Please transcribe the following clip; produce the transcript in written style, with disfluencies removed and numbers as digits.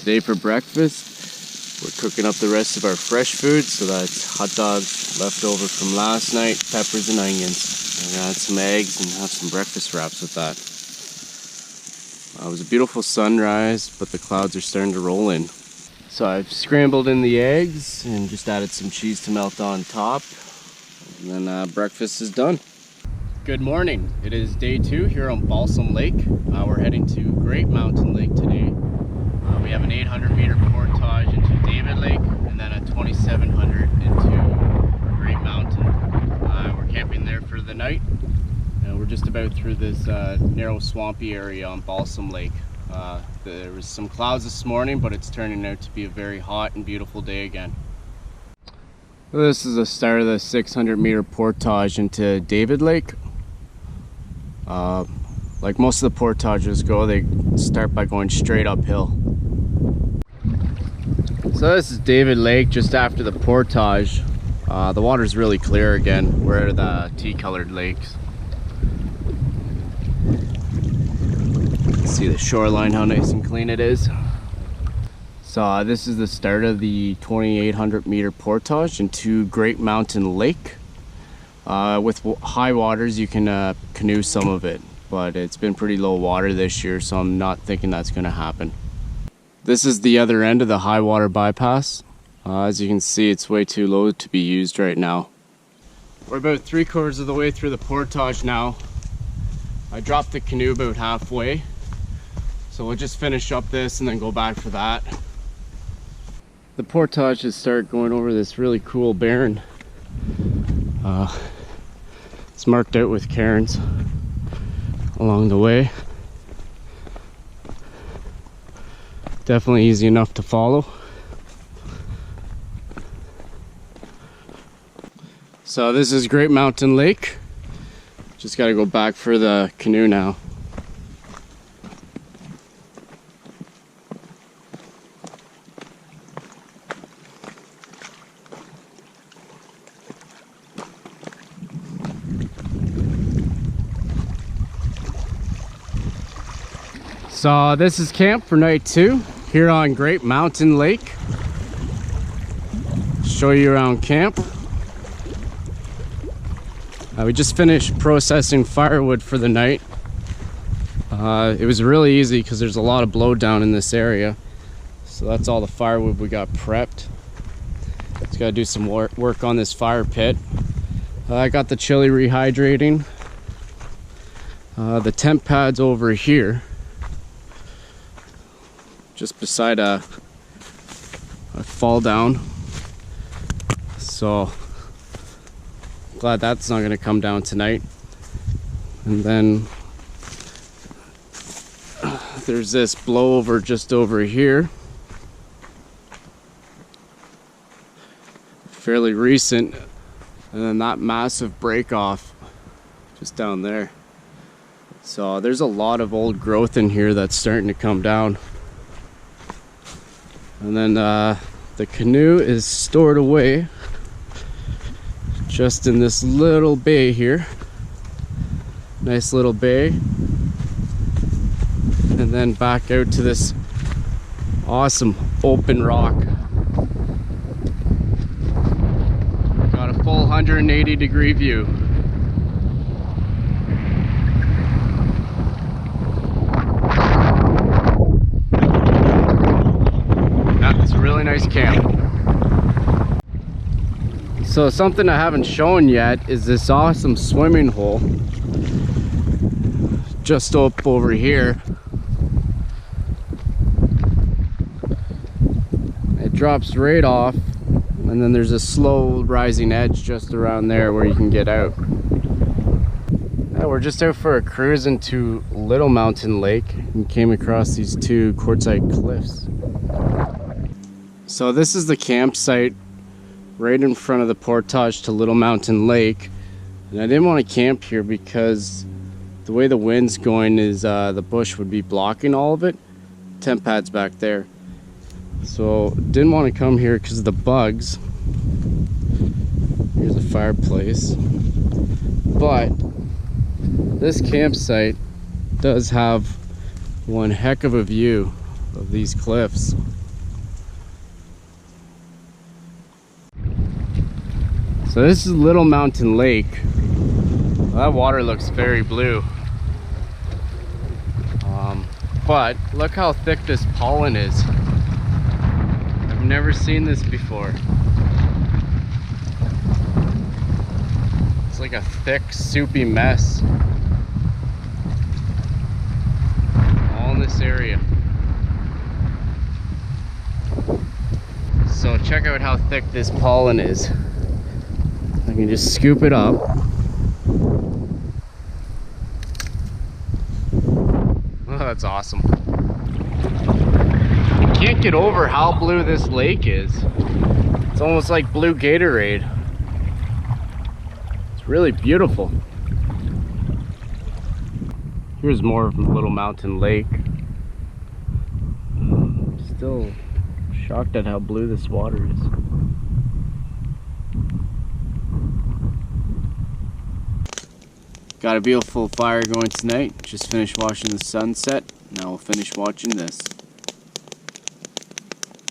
Today for breakfast, we're cooking up the rest of our fresh food. So that's hot dogs left over from last night, peppers and onions. I'm gonna add some eggs and have some breakfast wraps with that. It was a beautiful sunrise, but the clouds are starting to roll in. So I've scrambled in the eggs and just added some cheese to melt on top. And then breakfast is done. Good morning. It is day 2 here on Balsam Lake. We're heading to Great Mountain Lake today. We have an 800-meter portage into David Lake and then a 2,700 into Great Mountain. We're camping there for the night. We're just about through this narrow swampy area on Balsam Lake. There was some clouds this morning, but it's turning out to be a very hot and beautiful day again. This is the start of the 600-meter portage into David Lake. Like most of the portages go, they start by going straight uphill. So this is David Lake just after the portage. The water's really clear again. We're at the tea-colored lakes. See the shoreline, how nice and clean it is. So this is the start of the 2,800-meter portage into Great Mountain Lake. With high waters you can canoe some of it, but it's been pretty low water this year, so I'm not thinking that's going to happen. This is the other end of the high water bypass. As you can see, it's way too low to be used right now. We're about 3/4 of the way through the portage now. I dropped the canoe about halfway, so we'll just finish up this and then go back for that. The portages start going over this really cool barren. It's marked out with cairns along the way. Definitely easy enough to follow. So this is Great Mountain Lake. Just got to go back for the canoe now. So this is camp for night 2 here on Great Mountain Lake. Show you around camp. We just finished processing firewood for the night. It was really easy because there's a lot of blowdown in this area. So that's all the firewood we got prepped. Just gotta do some work on this fire pit. I got the chili rehydrating. The tent pad's over here, just beside a fall down. So glad that's not going to come down tonight. And then there's this blowover just over here, fairly recent, and then that massive break off just down there. So there's a lot of old growth in here that's starting to come down. And then the canoe is stored away just in this little bay here. Nice little bay. And then back out to this awesome open rock. Got a full 180-degree view. It's a really nice camp. So something I haven't shown yet is this awesome swimming hole just up over here. It drops right off, and then there's a slow rising edge just around there where you can get out. We're just out for a cruise into Little Mountain Lake and came across these 2 quartzite cliffs. So this is the campsite right in front of the portage to Little Mountain Lake. And I didn't want to camp here because the way the wind's going is the bush would be blocking all of it. Tent pad's back there. So didn't want to come here because of the bugs. Here's a fireplace. But this campsite does have one heck of a view of these cliffs. So this is Little Mountain Lake. That water looks very blue. But look how thick this pollen is. I've never seen this before. It's like a thick, soupy mess. All in this area. So check out how thick this pollen is. I can just scoop it up. Oh, that's awesome. I can't get over how blue this lake is. It's almost like blue Gatorade. It's really beautiful. Here's more of Little Mountain Lake. Still shocked at how blue this water is. Got a beautiful fire going tonight. Just finished watching the sunset. Now we'll finish watching this.